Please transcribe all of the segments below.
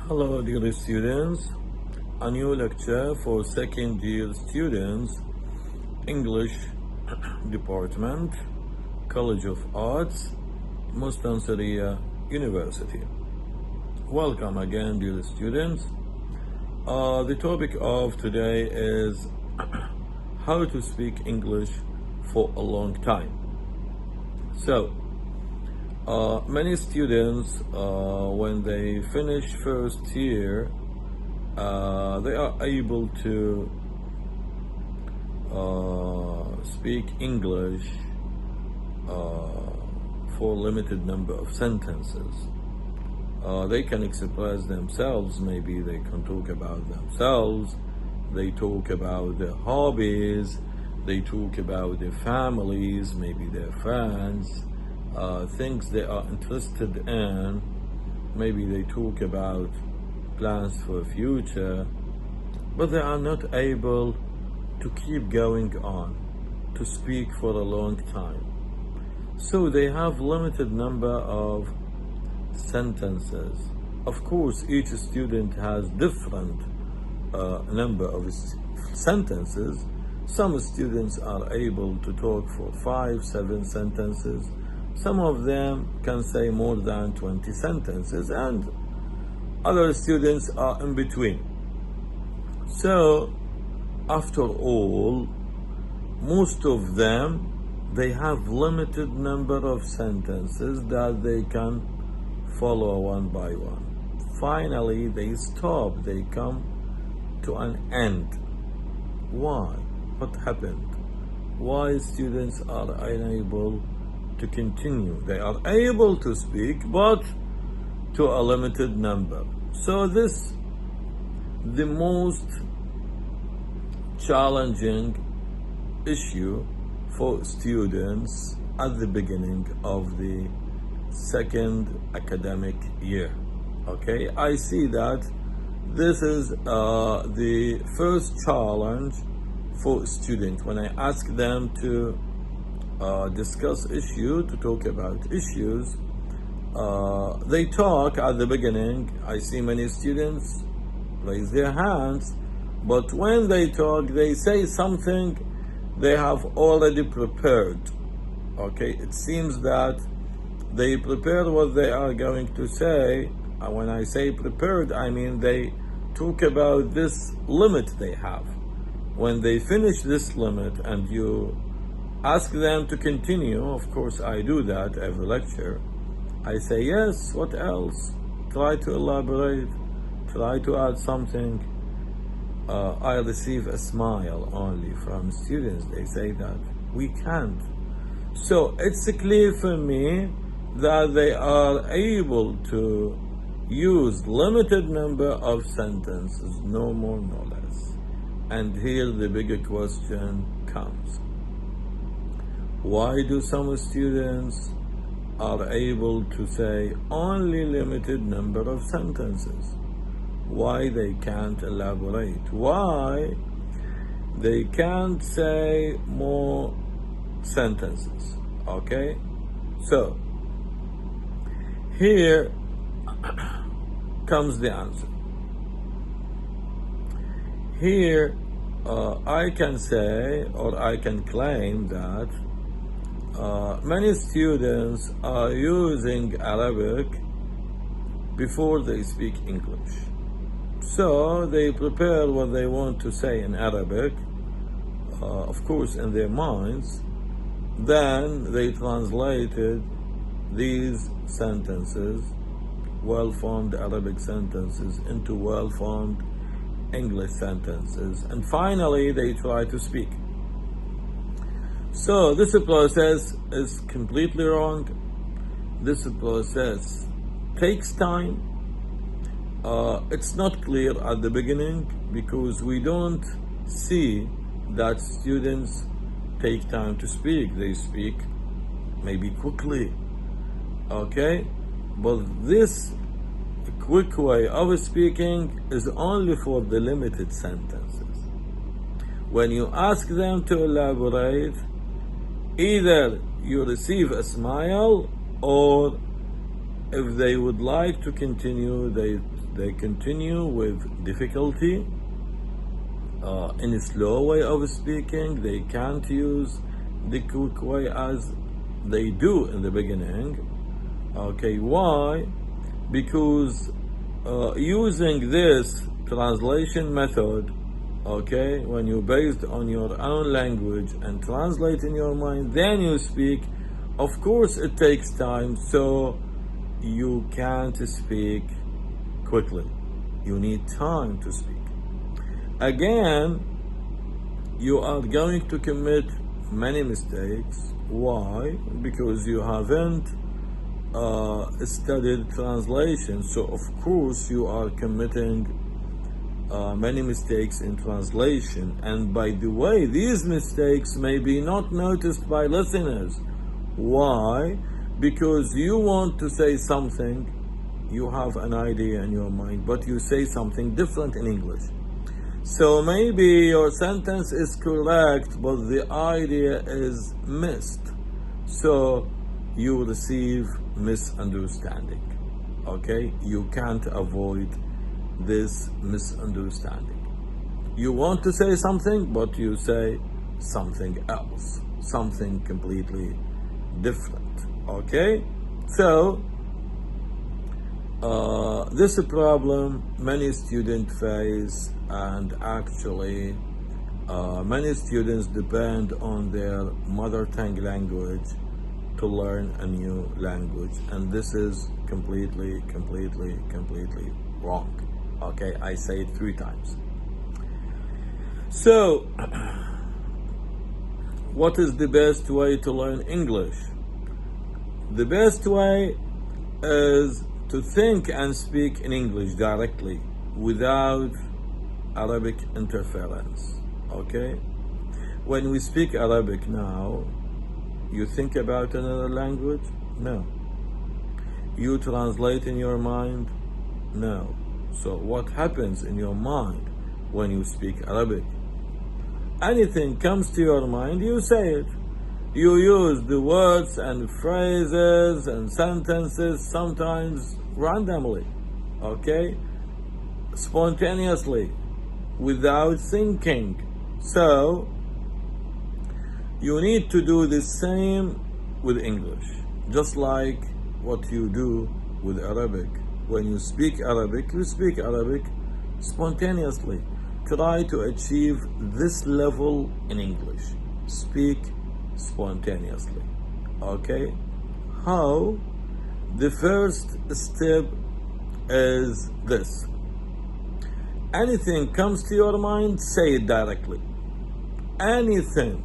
Hello dear students, a new lecture for second year students, English Department, College of Arts, Mustansiriya University. Welcome again dear students. The topic of today is how to speak English for a long time. So, many students, when they finish first year, they are able to speak English for a limited number of sentences. They can express themselves, maybe they can talk about themselves, they talk about their hobbies, they talk about their families, maybe their friends, things they are interested in. Maybe they talk about plans for the future, but they are not able to keep going on, to speak for a long time. So they have limited number of sentences. Of course, each student has different number of sentences. Some students are able to talk for 5-7 sentences. Some of them can say more than 20 sentences, and other students are in between. So, after all, most of them, they have limited number of sentences that they can follow one by one. Finally, they stop, they come to an end. Why? What happened? Why students are unable to continue? They are able to speak, but to a limited number. So this, the most challenging issue for students at the beginning of the second academic year. Okay, I see that this is the first challenge for students. When I ask them to discuss issue, to talk about issues, they talk at the beginning. I see many students raise their hands, but when they talk, they say something they have already prepared. Okay, it seems that they prepare what they are going to say. And when I say prepared, I mean they talk about this limit they have. When they finish this limit and you ask them to continue, of course I do that every lecture. I say, yes, what else? Try to elaborate, try to add something. I receive a smile only from students. They say that we can't. So it's clear for me that they are able to use limited number of sentences, no more, no less. And here the bigger question comes. Why do some students are able to say only limited number of sentences? Why they can't elaborate? Why they can't say more sentences? Okay? So, here comes the answer. Here, I can say, or I can claim that many students are using Arabic before they speak English. So they prepare what they want to say in Arabic, of course in their minds. Then they translated these sentences, well-formed Arabic sentences, into well-formed English sentences, and finally they try to speak. So this process is completely wrong. This process takes time. It's not clear at the beginning because we don't see that students take time to speak. They speak maybe quickly. Okay? But this quick way of speaking is only for the limited sentences. When you ask them to elaborate, either you receive a smile or If they would like to continue, they continue with difficulty in a slow way of speaking. They can't use the quick way as they do in the beginning. Okay, why? Because using this translation method, okay, when you're based on your own language and translate in your mind, then you speak. Of course, it takes time, so you can't speak quickly. You need time to speak. Again, you are going to commit many mistakes. Why? Because you haven't studied translation, so of course you are committing many mistakes in translation. And by the way, these mistakes may be not noticed by listeners. Why? Because you want to say something, you have an idea in your mind, but you say something different in English. So maybe your sentence is correct, but the idea is missed. So you receive misunderstanding. Okay? You can't avoid this misunderstanding. You want to say something, but you say something else, something completely different. Okay? So this is a problem many students face, and actually many students depend on their mother tongue language to learn a new language, and this is completely wrong. Okay, I say it 3 times. So what is the best way to learn English? The best way is to think and speak in English directly without Arabic interference. Okay? When we speak Arabic now, you think about another language? No. You translate in your mind? No. So what happens in your mind when you speak Arabic? Anything comes to your mind, you say it. You use the words and phrases and sentences sometimes randomly, okay? Spontaneously, without thinking. So you need to do the same with English, just like what you do with Arabic. When you speak Arabic, you speak Arabic spontaneously. Try to achieve this level in English. Speak spontaneously. Okay? How? The first step is this. Anything comes to your mind, say it directly. Anything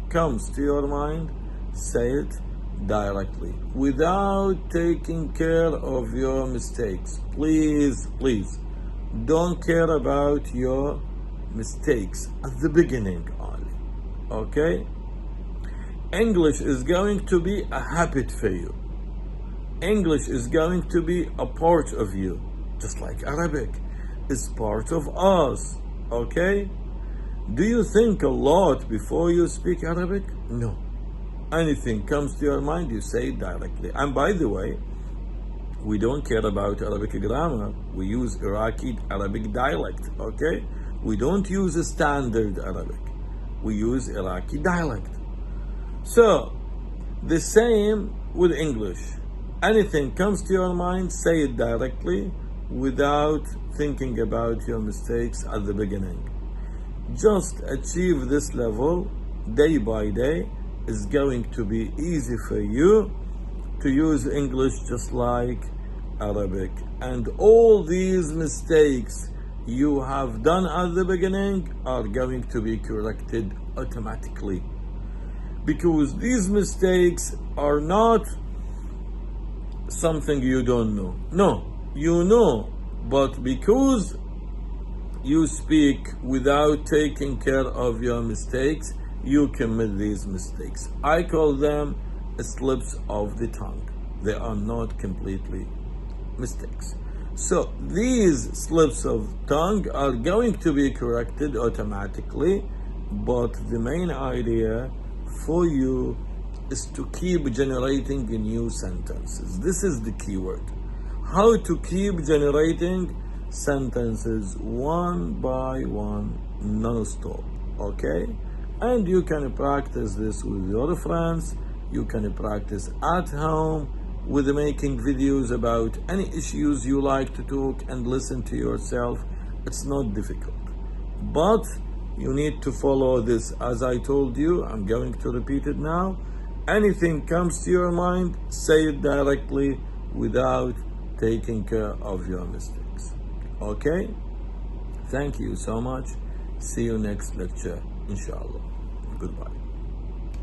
comes to your mind, say it directly, without taking care of your mistakes. Please, don't care about your mistakes at the beginning only. Okay? English is going to be a habit for you. English is going to be a part of you, just like Arabic is part of us. Okay? Do you think a lot before you speak Arabic? No. Anything comes to your mind, you say it directly. And by the way, we don't care about Arabic grammar. We use Iraqi Arabic dialect, okay? We don't use a standard Arabic. We use Iraqi dialect. So, the same with English. Anything comes to your mind, say it directly without thinking about your mistakes at the beginning. Just achieve this level day by day. Is going to be easy for you to use English just like Arabic. And all these mistakes you have done at the beginning are going to be corrected automatically. Because these mistakes are not something you don't know. No, you know, but because you speak without taking care of your mistakes, you commit these mistakes. I call them slips of the tongue. They are not completely mistakes. So these slips of tongue are going to be corrected automatically, but the main idea for you is to keep generating new sentences. This is the keyword. How to keep generating sentences one by one, non-stop, okay? And you can practice this with your friends. You can practice at home with making videos about any issues you like to talk and listen to yourself. It's not difficult, but you need to follow this. As I told you, I'm going to repeat it now. Anything comes to your mind, say it directly without taking care of your mistakes. Okay? Thank you so much. See you next lecture, inshallah. Goodbye.